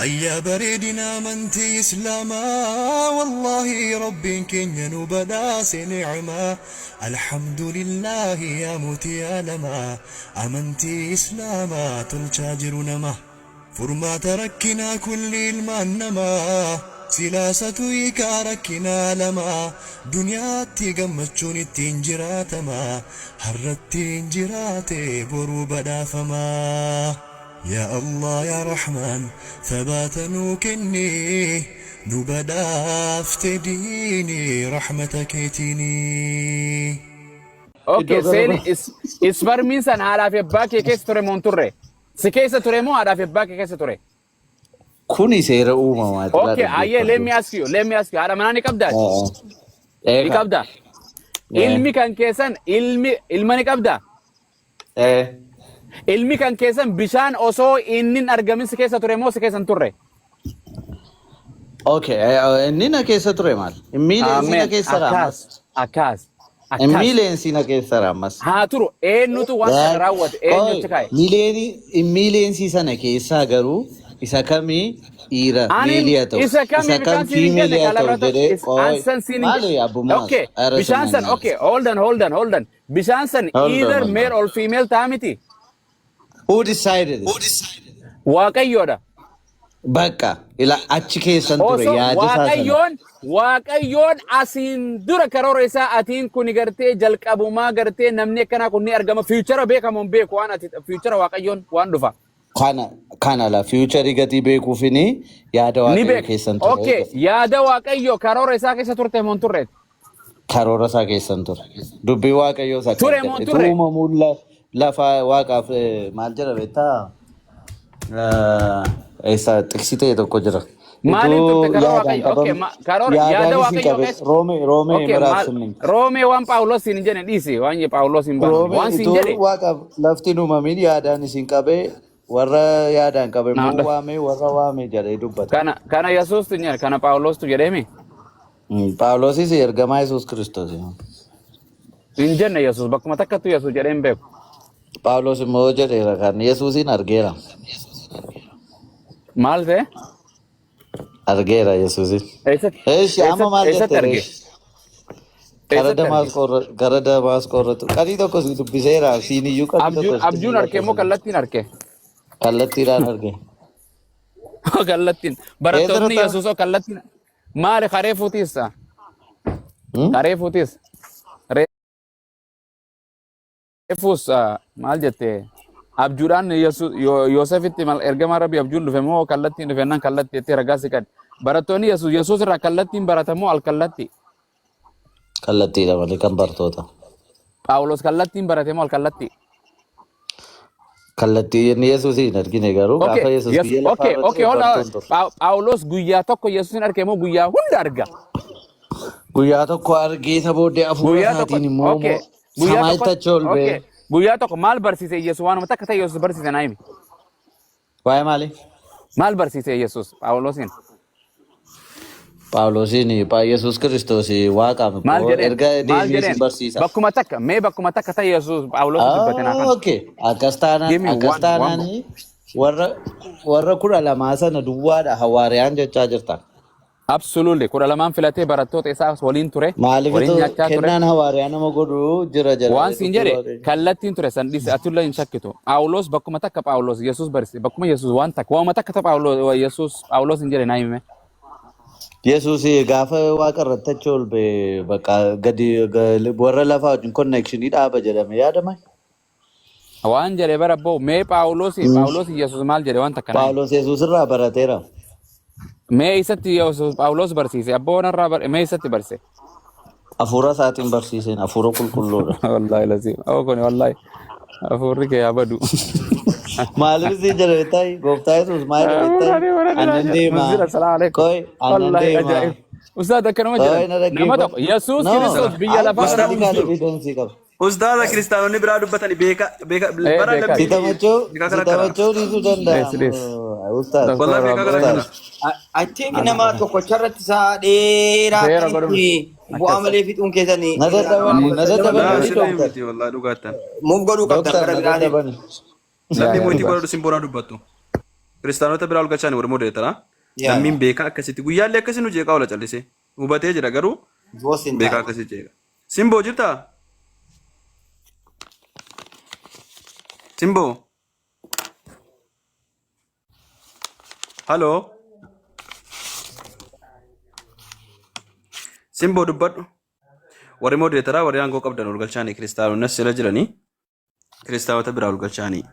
أيا بريدنا منتي إسلاما والله ربي كن نبدا نعما الحمد لله يا موتي لما أمنتي إسلاما تلتاجر نما فرما تركنا كل المنما سلاسة يكاركنا لما دنيا تيغمتشون التنجراتما هرت تنجراتي برو بدا فما يا الله يا رحمن ثبات نوكني نبدا افتديني رحمتك يتيني Okay, seni isparmin san haadhaaf abbaa kee keessa ture moo turre? Si keessa ture moo haadhaaf abbaa kee keessa ture? Kuni seera uumamaati. Okay, ayyee let me ask you. Haadha manaa ni qabdaati? Ni qabda? Ilmi kan keessan ilma ni qabda? Ilmi kan keessan bishaan osoo inni hin argamin si keessa ture moo si keessa hin turre? Okay, inni na keessa ture maal? Miileensi na keessa raammas. Akkas. Miileensi na keessa raammas. Haa turu eenyutu waan sana raawwate eenyutti ka'e? Miileensi sana keessaa garuu isa kamii dhiira meeliyaa ta'u. Isa kamii kam fiimeeliyaa ta'u jedhee maali abbummaas. Okay, bishaan san okay, hold on. Bishaan san either male or female ta'a miti? Who decided it? Waaqayyoodha. Bakka ila achi keessan ture yaada isaa sana. Waaqayyoon asiin dura karoora isaa atiin kun gartee jalqabumaa gartee namni akkana kun ni argama future beekamuun beeku waan ati future waaqayyoon waan dhufa. Kana la future gatii beekuufini yaada waaqayyoo keessan ture. Okay, yaada waaqayyoo karoora isaa keessa turte moo turre? Karoora isaa keessan ture. Dubbii waaqayyoo isaa ture moo turre? Uumamuun lafa waaqaaf maal jedha beektaa? Isa xiqqisitee tokko jira. Maaliin turte karoora waaqayyoo? Okay, karoora yaada waaqayyoo keessa. Roomee miraasumni. Roomee waan Paawulos hin jenne dhiisi waan Paawulos hin baane waan sin jedhe. Waaqaaf lafti uumamin yaadaan isin qabee warra yaadaan qabee waamee warra waamee jedhee dubbata. Kana Yesuus tu jedhe kana Paawulos tu jedheemi. Paawulosis ergamaa Yesuus Kiristoos. Hin jenne Yesuus bakkuma takkattu Yesuus jedhee hin beeku. Paawulos immoo jedheera kan Yesuusin argeera. Maal ta'e? Argeera Yesuusin. Eeshi amma maal jettee? Gara Damaasqoo irratti qadii tokko si dubbiseera siin iyyuu qadii tokko. Abjuun argee moo kallattiin argee? Kallattiidhaan argee. Kallattiin. Barattoonni Yesuusoo kallattiin. Maali karee fuutiisa? Karee fuutiisa. Reefus maal jettee? Abjuudhaan Yoosefitti ergama Rabbi abjuun dhufe moo kallattiin dhufe nan kallattii jettee ragaa si qadi. Barattoonni Yesuus irraa kallattiin baratamoo al kallatti? Kallattiidha malee kan bartoota. Paawulos kallattiin barate moo al kallatti? Kallattiin Yesuusin argine garuu gaafa Yesuus biyya lafaa irratti bartoota. Paawulos guyyaa tokko Yesuusin arge moo guyyaa hunda arga? Guyyaa tokko argee isa booddee hafuura isaatiin immoo samaayitti achi ol ba'e. Guyyaa tokko maal barsiise Yesuus waanuma takka ta'e Yesuus barsiise naa himi. Waa'ee maali? Maal barsiise Yesuus Paawulosin? Paawulosin Yesuus Kiristoos waaqaaf erga deebiin barsiisa. Bakkuma takka ta'e Yesuus Paawulos dubbate naa kan. Okay, akkas taanaan warra 12 sana duwwaadha hawaariyaan jechaa jirta. Absolutely. Kudha lamaan filatee barattoota isaa waliin ture. Maaliif kennaan hawaariyaa nama godhu jira. Waan siin jedhe kallattiin ture san dhiise atullee hin shakkitu. Paawulos bakkuma takka Paawulos Yesuus barsiise bakkuma Yesuus waan takka waanuma takka ta'e Paawulos hin jedhe naa hime. Yesuus gaafa waaqa irratti achi ol ba'e bakka gadi warra lafaa wajjin konnekshinii dhaaba jedhame yaadama. Waan jedhe bara boo mee Paawulos Yesuus maal jedhe waan takka. Paawulos Yesuus irraa barateera. Mee isatti Paawulos barsiise abboon irraa mee isatti barsiise. Hafuura isaatiin barsiiseen hafuura qulqulluudha. Wallaahi lasiin kun wallaahi hafuurri kee abadu. Maaliif si jedhe ta'i gooftaa Yesuus maal jedhe annan deemaa koi annan deemaa. Ustaad akkanuma jedhe nama tokko Yesuus Kiristoos biyya lafaa irra jiru. Ustaada kiristaanonni biraa dubbatanii beeka bara labbii. Sitamachoo dhiisuu danda'a. I think nama tokko charratti isaa dheeraa itti bu'aa malee fixuun keessanii. Muuf godhuu qabdan gara biraanii. Namni mootii godhatu simboonaa dubbattu. Kiristaanota biraa ol galchaanii warri modereetara. Yaa. Lammiin beekaa akkasitti guyyaallee akkasii nu jeeqaa oola callisee. Hubatee jira garuu Boos hin beekaa taane. akkasii jeeqa. Simboo jirtaa? Simboo. Haloo. Simboo dubbadhu. Warri modereetara warri aangoo qabdan ol galchaanii kiristaanonni as jala jiranii. Kiristaanota biraa ol galchaanii.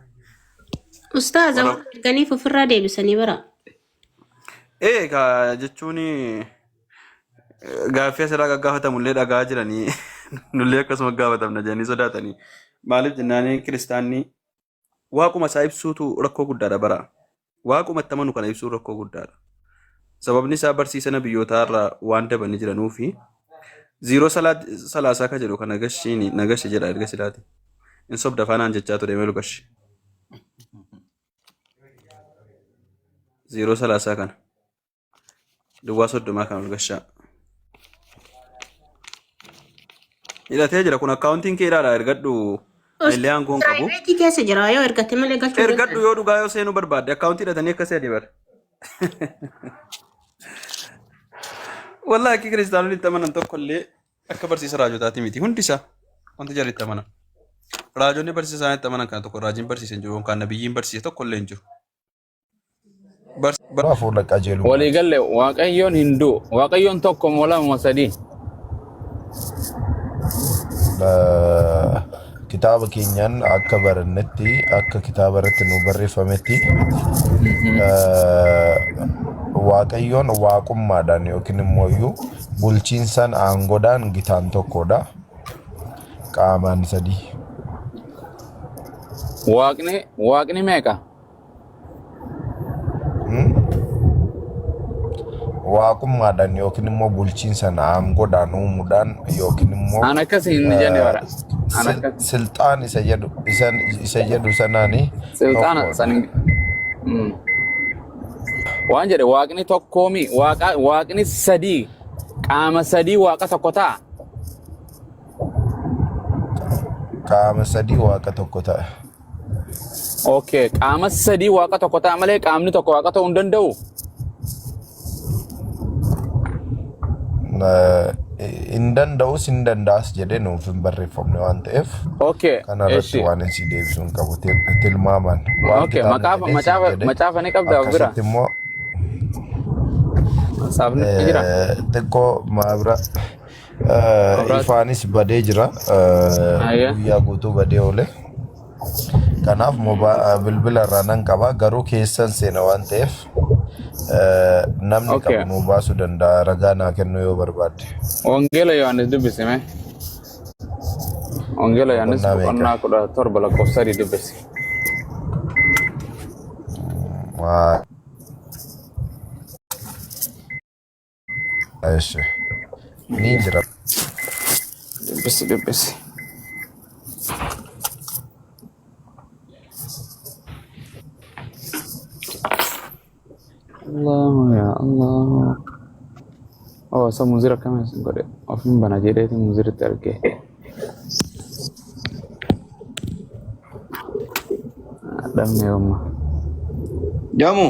Ustaaza waan arganiif ofirraa deebisanii bara. Egaa jechuun gaaffii asirraa gaggaafatamullee dhagaa jiranii nullee akkasuma gaafatamna jedhanii sodaatanii. Maaliif jennaan kiristaanni waaquma isaa ibsuutu rakkoo guddaadha bara. Waaquma itti amanu kana ibsuun rakkoo guddaadha. Sababni isaa barsiisana biyyootaarraa waan dabanii jiranuufi ziiroo salaasaa ka jedhu kan nagashi jedha erga sidaati. In sobda faanaan jechaa ture meelu gashi. Ziiroo salaasaa kana. Duwwaa soddomaa kan ol gashaa. Hidhatee jira kun akkaawuntiin kee ilaala ergadhu maillee aangoon qabu. Piraayiveetii keessa jira yoo ergate malee galchuu Ergadhu yoo dhugaa yoo seenuu barbaadde akkaawuntii hidhatanii akkasii adii bara. Wallaahi akka kiristaanonni itti amanan tokkollee akka barsiisa raajotaati miti hundisaa wanti jarri itti amanan. Raajonni barsiisa isaanii itti amanan kana tokko raajiin barsiisa hin jiru yookaan nabiyyiin barsiisa tokkollee hin jiru. Hafuura qajeelu. Waliigalle waaqayyoon hin du'u. Waaqayyoon tokko moo lama sadii. Kitaaba keenyaan akka barannetti akka kitaaba irratti nu barreeffametti waaqayyoon waaqummaadhaan yookiin immoo iyyuu bulchiinsaan aangoodhaan gitaan tokkodha. Qaamaan sadii. Waaqni meeqa? Waaqummaadhaan yookiin immoo bulchiinsaan aangoodhaan uumuudhaan yookiin immoo Aan akkasii hin jenne bara. silxaan isa jedhu sanaani Silxaana sanin. Waan jedhe waaqni tokkoomi waaqni sadii qaama sadii waaqa tokko ta'a. qaama sadii waaqa tokko ta'a. Okay, qaama sadii waaqa tokko ta'a malee qaamni tokko waaqa ta'uu hin danda'u. Hin danda'us hin danda'as jedhee nuuf hin barreeffamne waan ta'eef Okay, kana irratti waan isin deebisuun qabu tilmaaman. Okay, macaafa ni qabdaa bira. Akkasitti immoo Saafni jira. xiqqoo maabira ifaanis badee jira. Guyyaa guutuu badee oole. Kanaaf bilbila irraa nan qaba garuu keessan seena waan ta'eef namni qabu nu baasuu danda'a ragaa naa kennu yoo barbaadde. Wangeela Yohaannis dubbisime. Wangeela Yohaannis boqonnaa 17 lakkoofsa 3 dubbisi. Eesh. Ni jira. Dubbisi. Allah ya Allah. Oh, sa muzira kama singode. Ofin bana jede ti muzira terke. Adam ne umma. Jamu.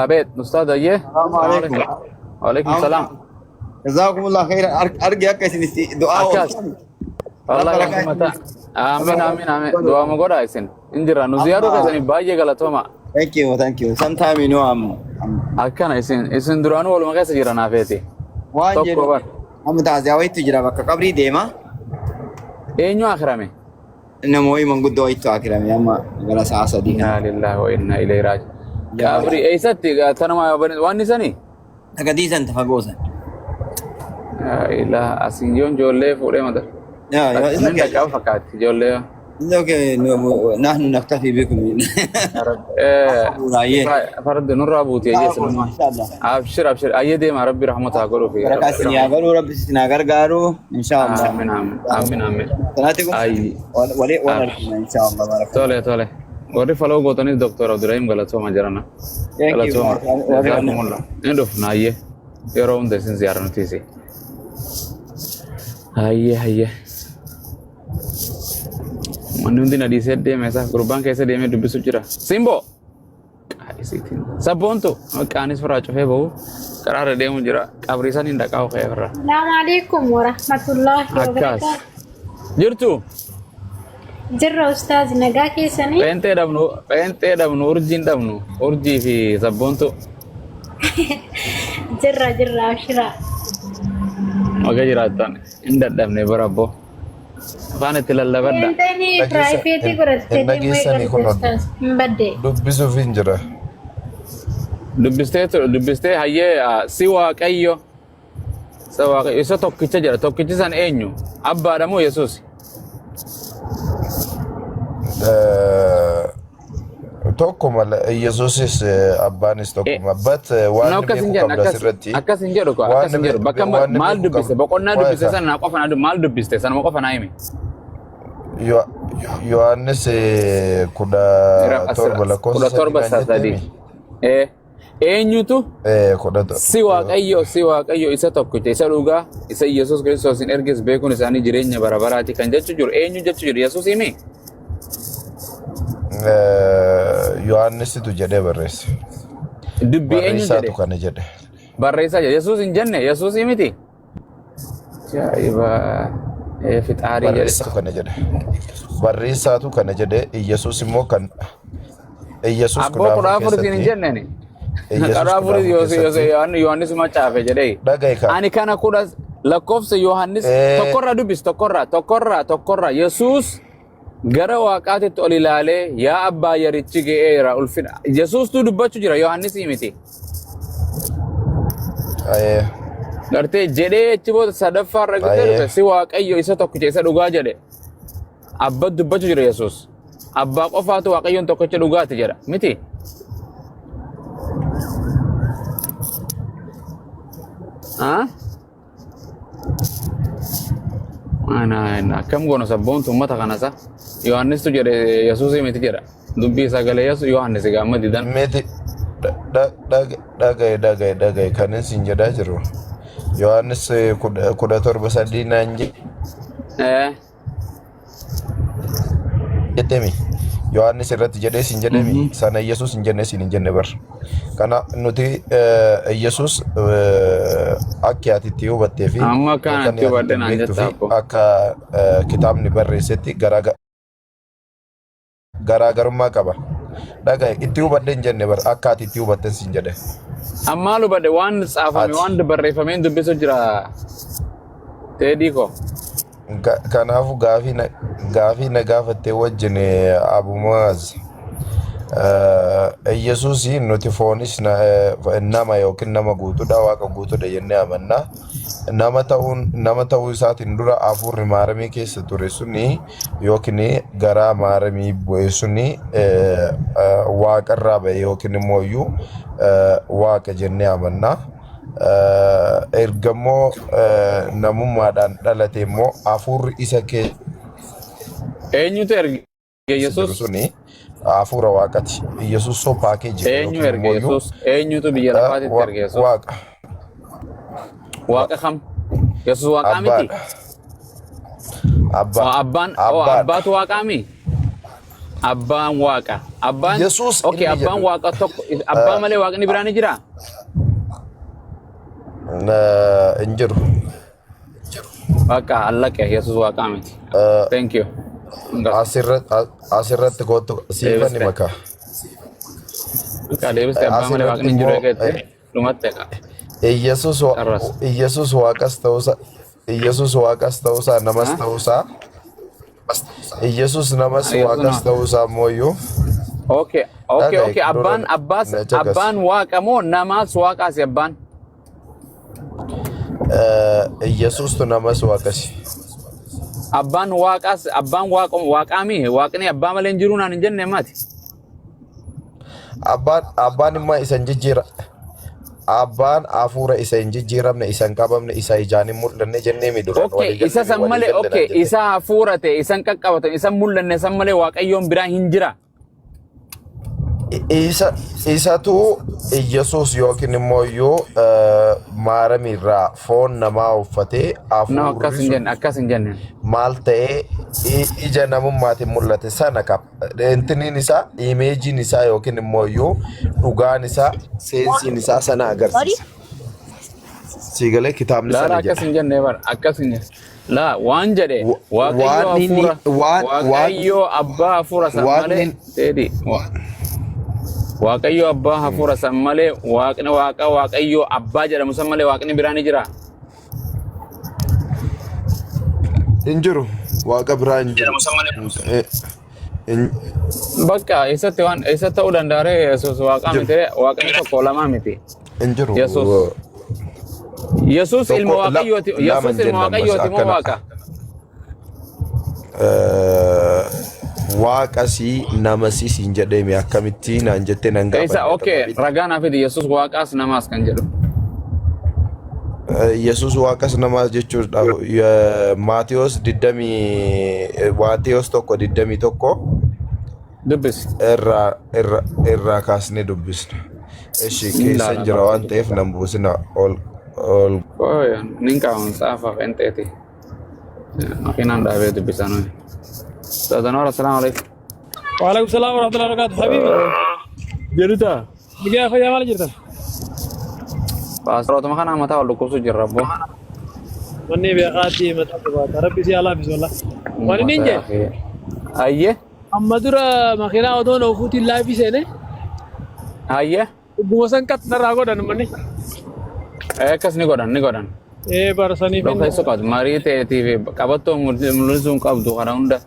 Bet, Ustaz aye. Assalamualaikum. Waalaikumsalam. Jazakumullah khairan. Argi akka isin du'a Wallahi rahmata. Amin. Doa mo goda isin. Indira nu ziyaru kasani baay'ee galatoma. Thank you. Sometime you know I'm Akkana isin duraanu waluma keessa jiran afeeti. waan Tokko jedhu bar. amma taasisaa wayitu jira bakka qabrii deema. Eenyu akrame? Namoonni manguddoo wayitu akirame amma gara sa'a sadii. Inna lillahi wa inna ilaihi raji'un. Qabri eessatti tanuma waan isanii? Tagadiisan tafagoosan. Ya ilah asin yoon ijoollee fuudhee mata. Inni dhaqaa fakkaatti ijoollee. Okay, نحن نكتفي بكم. فرد نور أبوتي أيه سلمان. أبشر أيه مع ربي رحمته أقوله فيه. ركاسني أقوله ربي سناغر قارو إن شاء الله. آمين. تناتكم. أي. ولي إن شاء الله بارك. تولي. وري فلو قطني دكتور عبد الرحيم غلطوا ما جرانا. غلطوا. جزاكم الله. ندوف نايه. يروم دسين زيارة نتيسي. هايه. Manni hundi na dhiisee deeme isaa gurbaan keessa deemee dubbisu jira. Simbo! Sabboontu maqaanis firaa cufee bahu karaarra deemu jira qabriisan hin dhaqaa ka'ee firra. Assalamu alaikum warahmatullahi Akkas. wabarakatuh. Jirtu Jirra ustaaz nagaa keessanii Pentee dhabnu urjiin dhabnu urjii fi sabboontu jirra ashira. wagga jiraattan hin dadhabne bara abbo. Afaan itti lallabadda. Enteni private godhattee Dhageessanii kun ustaaz hin badde. dubbisuuf hin jira. Dubbistee hayyee si waaqayyo isa tokkicha jira tokkichi san eenyu abbaadha moo Yesuus? Tokko mala Yesuusis abbaanis tokkuma but waan beeku qabda asirratti akkas hin jedhu bakka maal dubbiste boqonnaa dubbiste sana naa qofa maal dubbiste sanuma qofa naa himi. Yohaannis 17:3 eenyutu si waaqayyo isa tokkicha isa dhugaa isa Yesuus Kiristoos hin erges beekuun isaanii jireenya bara baraati kan jechuu jiru eenyu jechuu jiru Yesuus himi. Yohaannisitu jedhee barreesse. Dubbii eenyu Barreessaatu kana jedhe. barreessaa jedhe Yesuus hin jenne Yesuus miti. Jaa'iba fixaarii Barreessaatu kana jedhe. Barreessaatu kana jedhe Yesuus immoo kan Yesuus abboo kudha afuritiin hin jenneni. Kudha afurii Yohaannis macaafe jedhee. Ani kana kudha lakkoofsa Yohaannis tokkorraa Yesuus gara waaqaatitti ol ilaalee yaa abbaa yarichi ga'eera ulfina Yesuustuu dubbachuu jira Yohaannis miti. Gartee jedhee achi booda sadaffaarra guddaa si waaqayyo isa tokkicha isa dhugaa jedhe abba dubbachuu jira Yesuus abbaa qofaatu waaqayyoon tokkicha dhugaati jedha miti. Akkam goona sabboontu uummata kanasa Yohaannistu jedhe Yesuus miti jedha dubbii sagalee Yohaannis gaamma didan. Miti dhagaye kan isin jedhaa jiru. Yohaannis 17:3 naan jedhemi. Yohaannis irratti jedhee sin jedhemi sana Yesuus hin jenne sin hin jenne bar. Kana nuti Yesuus akka atitti hubattee fi amma kanatti hubadde naan jettaa akka kitaabni barreessetti garaagarummaa qaba. Dhagaye itti hubadde hin jenne bar akka atitti hubatte sin jedhe. Amma hubadde waan tsaafame waan barreeffameen dubbisu jira teedii ko. Kanaafu gaafii na gaafattee wajjin Abu Muaz Yesuus nuti foonis nama yookiin nama guutuudha waaqa guutuudha jennee amanna. Nama ta'uu isaatiin dura hafuurri maaramii keessa ture suni yookiin garaa maaramii bu'e suni waaqarraa ba'e yookiin immoo waaqa jennee amanna. Ergammoo namummaadhaan dhalate immoo hafuurri isa eenyutu erge Yesuus suni hafuura waaqati. Yesuus soo paakeejii eenyu erge Yesuus eenyutu biyya lafaatitti erge Yesuus waaqa kam Yesuus waaqaa miti abbaatu waaqaa mi abbaan waaqa abbaan abbaan waaqa tokko abbaa malee waaqni biraan jira. Injiru. Waaqa allaqe Yesuus waaqaa miti. Thank you. Asirratti gootu siifanni makaa. Deebiste abbaa malee waaqni hin jiru eegate dhumatte qaba. Yesuus waaqas ta'uusaa namas ta'uusaa. Yesuus namas waaqas ta'uusaa mooyyuu. Okay. Abbaan waaqa moo namas waaqaasi abbaan? Yesuustu namas waaqasi. Abbaan waaqaami waaqni abbaa malee hin jiru naan hin jenne maati. Abbaan immoo isa hin jijjiira. Abbaan hafuura isa hin jijjiiramne isa hin qabamne isa ijaan hin mul'anne jennee mi dura. Isa san malee isa hafuura ta'e isa hin qaqqabatan isa hin mul'anne san malee waaqayyoon biraan hin jira. Isatu Yesuus yookiin immoo maaramirraa foon namaa uffatee No, akkas hin jenne, akkas hin jenne. maal ta'ee ija namummaatiin mul'ate sana qaba. Intiniin isaa imeejiin isaa yookiin immoo iyyuu dhugaan isaa seensiin isaa sana agarsiisa. Siigalee kitaabni Laala sana akkas jedha. hin jenne bara, akkas hin jenne. La waan jedhe waaqayyo waan inni- hafuura waan- waaqayyo abbaa hafuura san waan malee inni- teedi waaqayyo abbaa hafuura san malee waaqni waaqayyo abbaa jedhamu san malee waaqni biraa ni jira. Hin jiru. Waaqa biraa hin jiru. Bakka eessatti waan eessa ta'uu danda'a ree Yesuus waaqa miti waaqni tokko lama miti. Hin jiru. Yesuus. Yesuus ilma Tokko- waaqayyooti. lama Yesuus ilma jennaan waaqayyooti moo akkana. waaqa? Waaqasii namasii siin jedheemi akkamitti naan jettee nan Isa gaafadha. okay ragaa naaf fidi Yesuus waaqaas namaas kan jedhu. Yesus waaqas namaas jechuudha. Maatiyos 21 Dubbis. irraa kaasnee dubbisna. Eshi keessan jira waan ta'eef nan buusina ol Oh, nin kawan safa fenteti. Makinan dah betul bisa nih. Assalamualaikum. Assalamualaikum. Waalaikumsalam warahmatullahi wabarakatuh. Habibi. Jirta. Bigaa fayyaa maal jirtan? Pasro teman kan amat tahu lukup sujud rabbo. Wanni beekaati mataa qabaata. Rabbi si alaafis wallah. Wani ninje. Ayye. Amma dura makiinaa otoo na ufuutiin laafii seene. Ayye. Buusan kat narraa godhan manni. Kas ni godhan. Barsanii Lo kai sokat mari te TV kabato mulunsun qabdu kana hunda.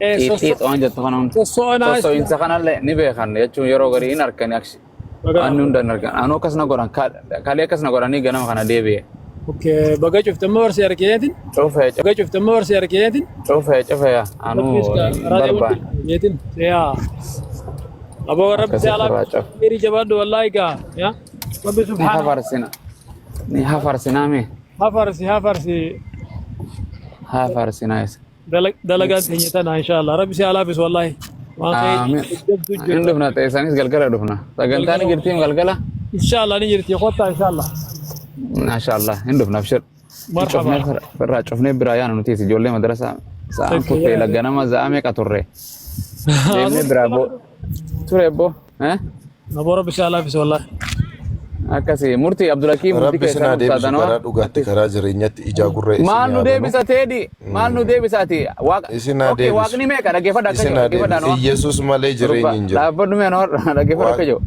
Iti on jattu kana hunda. Soso'anaa. So insa kana le ni beekan jechuun yeroo garii in arkan aksi. Anni hunda in arkan. Anoo kas na godhan kalee kas na godhanii ganama kana deebi'e. Okay, baga cuftamma barsi arkeetin. Cufe Baga cuftamma barsi arkeetin. cufe ya. Anu barban. Yetin. Ya. Abo Rabbi si alaafis. Cuf. Iri jabaadhu wallahi gaa. Ya. Rabbi Ni subhanahu. hafarsina. Ni hafarsina me. Hafarsina is. Dalagaan teenya tana inshallah. Rabbi si alaafis wallahi. Amin. In dufna teessanis galgala dufna. Sagantaan jirtiin galgala. Inshallah ni jirti qotta inshallah. Mashallah. In dufna abshir. Marhaba. Firraa cufnee biraa yaana nuti ijoollee madrasa sa'aan kuttee lagganama za'ame qaturre. Deemnee biraa ture bo. Abo Rabbi si alaafis wallahi. Akkasi murtii Abdulakiim murtii Rabbi sinaa keessaa deebisu karaa murtaadhanoo. dhugaatti karaa jireenyatti ijaa gurra isin Maal nu deebisa teedi? Maal nu deebisaati? Isin haa Okay, deebisu. waaqni meeqa dhaggeeffadha akka Isin jiru haa dhaggeeffadha deebisu. Yesus malee jireenyi hin jiru. Dhaabbadhu mee anoo dhaggeeffadha akka jiru.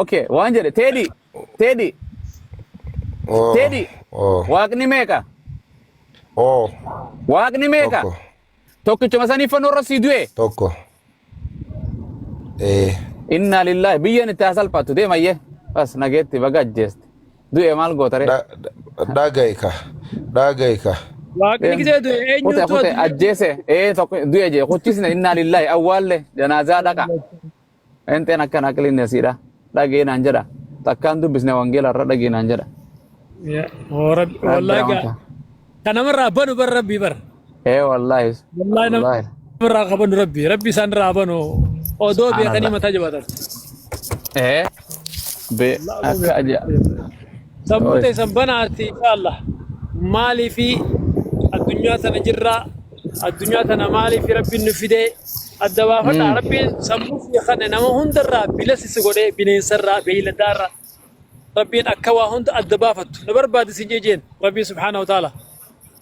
Okay, waan jedhe teedi. Oh, Teedi. oh, Waaqni meeqa? oh, Waaqni meeqa? tokko, Tokkichuma sanii fannoo irra sii du'e. tokko. Inna lillahi biyyan itti haa salphattu deemayyee. Bas nageetti baga ajjeeste. Du'e maal gootare? Dhagayka. Waaqni gisee du'e eenyutu Kute ajjeese. Tokko du'e jee kuchisne inna lillahi awwaalle janaazaa dhaqa. Enteen akkan aqlinne siidha. Dhageenaan jedha. Takkaan dubbisne wangeela irra dhageenaan jedha. Rabbi wallahi gaa. Kanamarraa banu bar Rabbi bar. Wallahi. Wallahi namarraa qabanu Rabbi. Rabbi isaan irraa banu. Odoo beekanii mataa jabaatan. Be akka aja. Sammuu teessan banaatti inshallah. Maalii fi addunyaa tana jirraa. Addunyaa tana maalii fi Rabbiin nu fidee adda baafadha. Rabbiin sammuu fi kana nama hundarraa bilasisi godhee bineensarraa beeyladaarraa. Rabbiin akka waa hunda adda baafattu. Na barbaadu si jejeen Rabbiin subhaanahu wa ta'ala.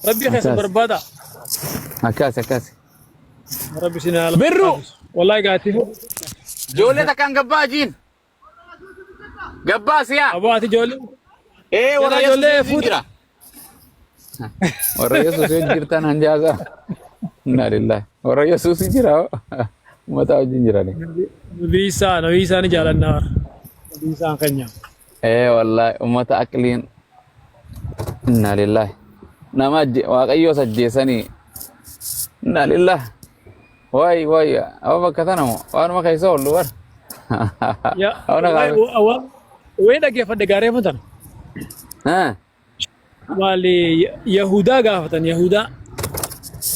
Rabbii keessa barbaada. Akkasi. Rabbi sinaa Birru. wallahi gaati. Ijoollee takkaan gabbaa jiin. Gabbaa siyaa. Abaati ijoollee. Warra ijoollee Yesuus jira. Warra Yesuus jirtan hanjaasaa. Inna lillahi. Warra Yesuus jira. Mataa wajjin jirani. Nabii Isaa ni jaalannaa warra. Nabii Isaan keenya. Wallahi ummata aqliin. Inna lillahi. Nama waaqayyoo sajjeessanii. Inna lillahi. Waay awa bakka tana moo waanuma keessa oollu bar. Wayii dhaggeeffadhe gaaree mutan. Maali Yahudaa gaafatan Yahudaa.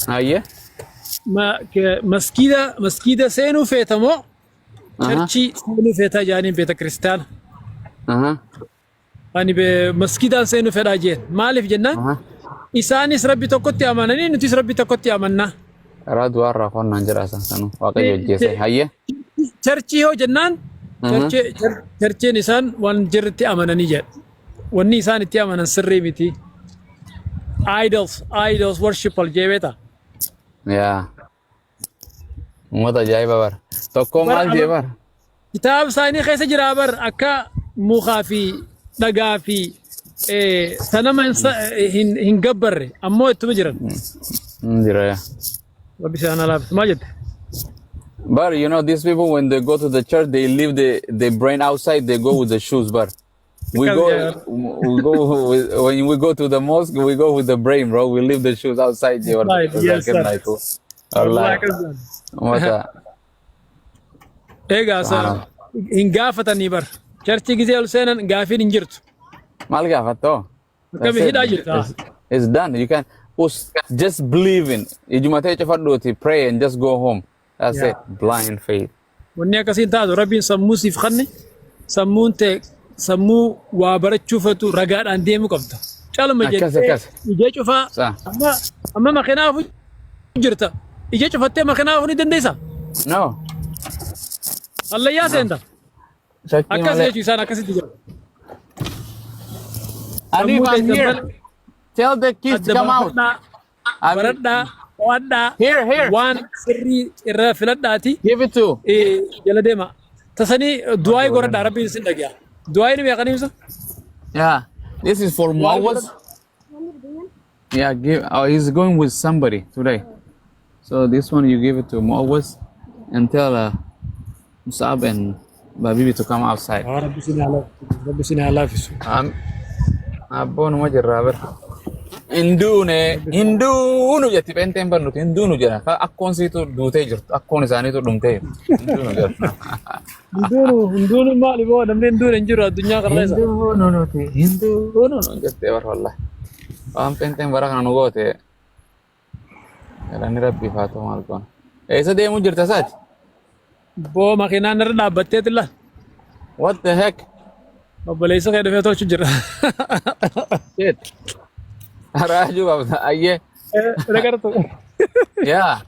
Ayye. Maskiida seenuu feeta moo? Charchii seenuu feetaa jaaniin beeta kiristaana. أنا بمسجد سينو فراجين مالف جنان إسانيس ربي تكوتي أمانني نتيس ربي تكوتي أماننا راد وارا خون نجرا سانو واقع يجيسه هيا ترشي هو جنان ترشي نسان وان جرتي أمانني جد وان نسان تي أمانا سري بتي idols worship الجيبتا يا مودا جاي بابر تكو مال جيبر كتاب سايني خيسة جرابر أكا مخافي دقافي سنما هنقبر أمو يتمجرن جرا ربي سيانا لابس ماجد But you know, these people when they go to the church, they leave the brain outside. They go with the shoes. But we go when we go to the mosque, we go with the brain, bro. We leave the shoes outside. Yes, sir. Allah. What? إيه قاسا إنقافة نيبر شرتي جزء لسنا قافين إنجرت Mal gafato. كم هيدا جرت It's done. You can just believe in. Ijumate chafadoti, pray and just go home. That's it. Blind faith. ونيا كسين تادو ربي سمو سيفخني سمو انت سمو وابرت شوفتو رقاد عندي مكبتا شالو مجد يجي شوفا أما ما خنافو جرتا يجي شوفتي ما خنافو ندنديسا No. الله يا سيندا أكاسي يجي سانا أكاسي تجرب Anif, I'm here. Tell the kids to come out. Barada, wada. Here. One siri filadati. Give it to. Jaladema. Tasani duai gora darabi sindagia. Duai ni biakani misa? Yeah. This is for Muawaz. Yeah, he's going with somebody today. So this one you give it to Muawaz and tell Musab and Babibi to come outside. Rabbi sini ala fisu. Abon mo jiraber. Hindu jati penten barnut Hindu jara. Ka akkon situ dute jirtu. Akkon isani to dumte. Hindu jara. Hindu mali bo namne Hindu enjuru dunya karesa. Hindu no jati war wallah. Am penten baraka no gote. Kala ni rabbi fatu malkon. Esa de mo jirta sat. Bo makina nar dhabatte tilla. What the heck? Balesa kaya dapat tu jera. Shit. Araju bapa aye. Regar tu. Yeah.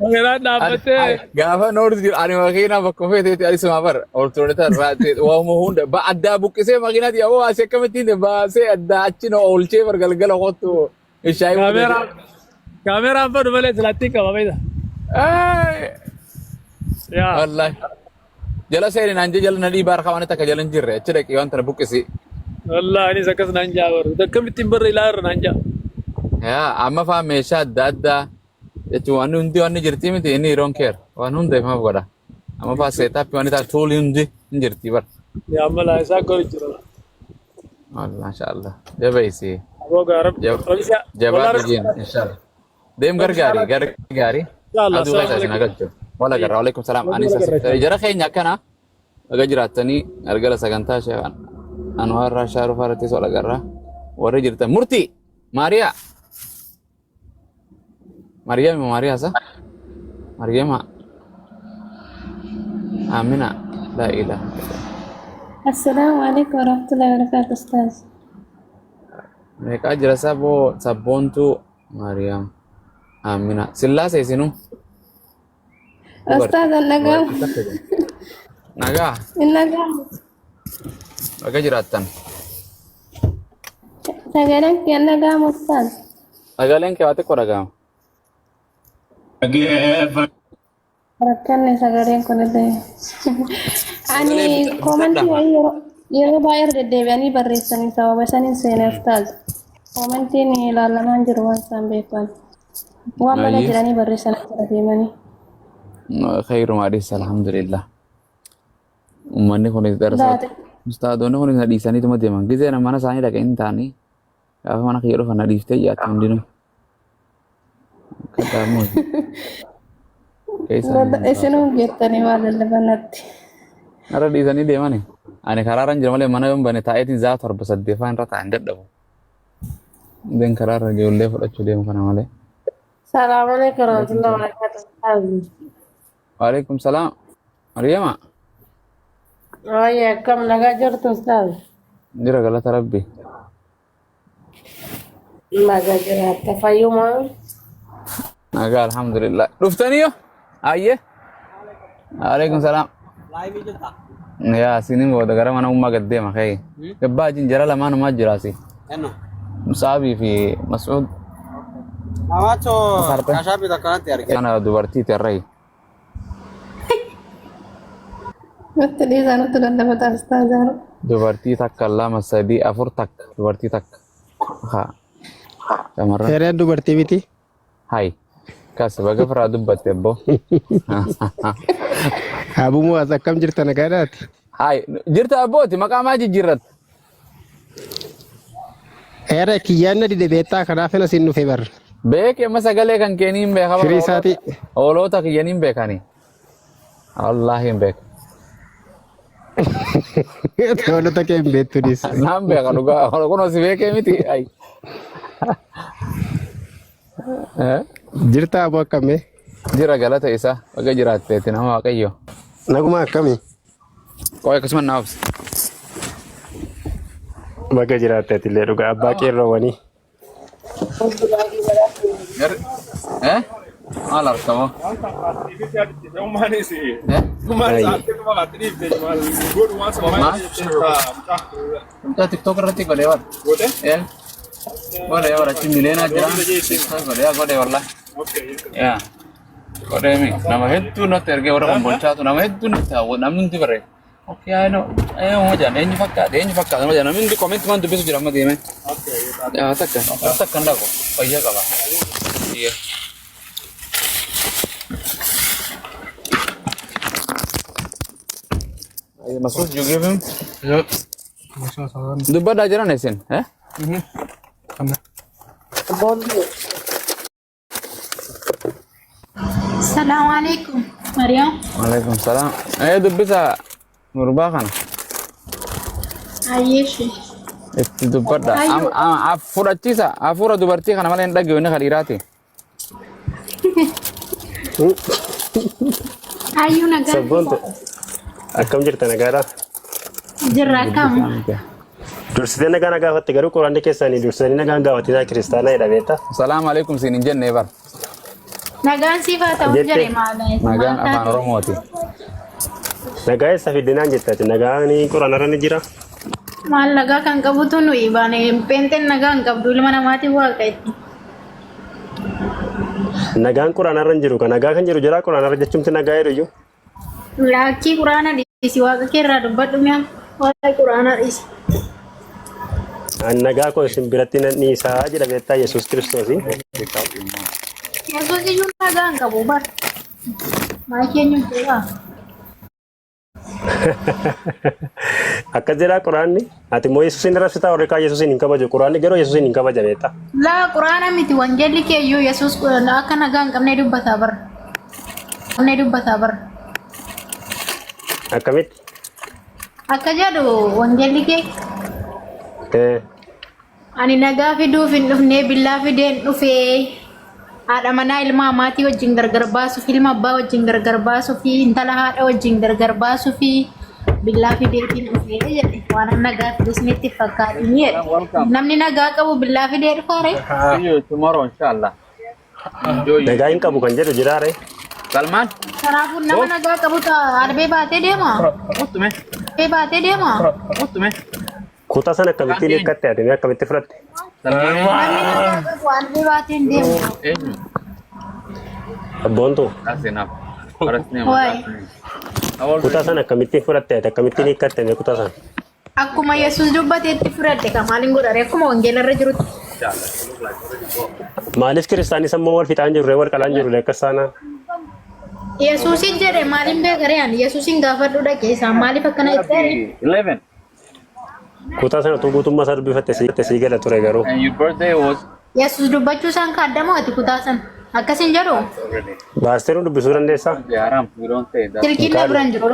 Makina dhabatte. Gafa noor dir ani makina bakofe te ari sumapar or thode ta raat wa mo hunda ba adda bukkise makina dia wo ase kamati ne ba se adda achino olche par galgal hotu ishai kamera par bale zalati ka baida. Ya. Allah. Jala saya nanti jalan nadi bar kawan kita jalan jirre, cedek iwan terbukti sih. Allah ini sakas nanja baru. Dekam timber ilar nanja. Ya, amma fa mesha dada. Itu anu undi anu jirti miti ini don't care. Anu undi mah gora. Amma fa seta pi anu tak tol undi jirti bar. Ya amma lah saya kau jira. Allah insyaallah. Jaba isi. Aku garap. Jaba begin insyaallah. Dem gari. Allah. Aduh saya sengaja. Wala garra alaikum salam ani jara khaynya kana aga jiratani argala saganta sheegan anwar rasharu farati sola garra wara jirta murti maria sa maryama amina la ilaha Assalamualaikum warahmatullahi wabarakatuh Ustaz. mereka jira sabontu maryam amina sillase sinu Ustaz naga. Naga jiratan. Sagaran ke naga Ustaz. Sagaran ke wate koraga. Rakan ne sagaran ko nade. Ani komenti yero bayar de ani barresani sawa basani sene Ustaz. Komenti ni lalaman jirwan sambe kan. Wa mala jirani barresani tarafimani. Khairu madis alhamdulillah. Ummanni kun darasa ustaadonni kun hadisani tuma deeman gizena mana saani dhaga intaani gaafa mana kiyyo dhufan hadiiftee yaatu hundinuu kadaamu Isinuu geettanii waa lallabanatti. Nara dhiisanii deemani ani karaarran jira malee mana yoon bane taa'eetiin zaa torba saddeeffaa irra taa'an dadhabu den karaarra ijoollee fudhachuu deemu kana malee. Salaamu alaikum warahmatullahi wabarakatuh. Waalaikum salam. Maryama. Ayah, kam naga jirtu Ustaz. Jira galata rabbi. Naga jirat. Tafayuma. Naga alhamdulillah. Dhuftani yo? Ayye. Alaikum salam. Ya sini boda gara mana umma gadde ma khay. Gabba jin jara la mana ma jirasi. Enno. Musabi fi Mas'ud. Awacho kashabi dakanati arge. Ana dubarti terrai. Betul dia sana tu dah dapat Ustaz. Dubarti takka lama sadi afur tak. Dubarti tak. Ha. Kamar. Heret dubartii miti. Hai. Kas sebagai pera dubat ya bo. Abumu as akkam jirta nagaadhaati. Hai. Jirta aboti maqaa maji jirat. Heret kiyyaanna dide beektaa kanaafin asin dhufe bar. Beek amma sagalee kan keeniin beeka. Firii isaati. Oolota kiyyaniin beekani. Wallahi beek. Oolota kee hin beektu dis. Naan beeka dhugaa. Kuno si beekee miti. Ai. Jirta abu akkami? Jira galata isa. Baga jiraatteeti nama waaqayyo. Naguma akkami? Qoy akkasuma naafs. Baga jiraatteeti illee dhugaa abbaa qeerroowwanii. Maal argama? Kita TikTok irratti godhee war. Godhee? Godhee war achi miliyoona jira. TikTok godhee godhee wallah. Yaa. Godhee mi nama hedduu natti ergee warra kombolchaatu nama hedduu natti hawwatu namni hundi barree. Oke ayo wajan eenyu fakkaata wajan namni hundi koomenti waan dubbisu jira amma deeme. Yaa takkan dhaqo fayyaa qaba. Iya. Masuk juga bim. Ya. Dubba dah jalan esin, eh? Assalamualaikum. Maryam. Waalaikumsalam. Dubbi sa murba kan? Ayeshi. Itu dubba dah. Afura cisa, afura dubarti kan malah yang lagi ini hadirati. Ayu naga. Sabboontu. Akkam jirta nagaadhaa? Jirra kam. Dursitee nagaa gaafatte garuu quraanni keessanii dursitanii nagaan gaafatinaa kiristaanaa jedha beektaa? Assalamu alaikum sinin jenne bar. Nagaan siifaa ta'uu jire maalaa. Nagaan afaan Oromooti. Nagaa eessa fiddinaan jettaati? Nagaan quraanarra ni jira? Maal nagaa kan qabutu nuyi baane peenteen nagaa hin qabdu ilma namaatiif waaqayti. Nagaan quraanarra hin jiru kan nagaa kan jiru jira quraanarra jechumti nagaa jedhu iyyuu. Lakkii quraana dhiisi waaqa keerraa dubbadhu mi'a waaqa quraana dhiisi. Nagaa koo isin biratti nan dhiisaa jedha beektaa Yesuus Kiristoos. Yesuus iyyuu nagaa hin qabu bar. Maa keenyu jira. Akkas jedhaa quraanni ati immoo Yesuusin rabsitaa warri kaan Yesuusin hin kabaju quraanni garuu Yesuusin hin kabaja beektaa. Laa quraana miti wangeelli keeyyuu Yesuus akka nagaa hin qabnee dubbataa bar. Qabnee dubbataa bar. Akkamitti? Akka jedhu wangeelli kee. Ani nagaa fiduuf hin dhufnee billaa fideen dhufee haadha manaa ilma amaatii wajjin gargar baasuuf ilma abbaa wajjin gargar baasuuf intala haadha wajjin gargar baasuuf billaa fideetiin dhufee jedhe waan nagaa fidusnitti fakkaatini jedhe namni nagaa qabu billaa fidee dhufaare. Tomorrow inshallah. Nagaa hin qabu kan jedhu jiraare. Salman. Kanaafuu nama nagaa qabu arbee baatee deema. Uttume. Arbee baatee deema. Uttume. Kutaa sana akkamittiin eeggatte ati akkamitti fudhatte? Salman. Namni nagaa qabu arbee baatee deema. Abboontu. Asinap. Waay. Kutaa sana akkamittiin fudhatte ati akkamittiin eeggatte kutaa sana? Akkuma Yesuus dubbateetti fudhadhe kan maaliin godhare akkuma wangeelarra jirutti. Maaliif kiristaanis ammoo wal fixaan jiru wal qalaan jiru akkas taanaan? Yesuusin jedhe maaliin beekareen Yesuusin gaafadhu dhaqee isaan maaliif akkana jettee? 11. Kutaa sana utuu guutummaa isaa dubbifatte sii gala ture garuu. And your birthday was? Yesuus dubbachuu isaan kaaddamoo ati kutaa sana akkasin jedhu? Baasteeruun dubbisuu dandeessaa? Haram. We don't say that. Silkiin na biraan jiru.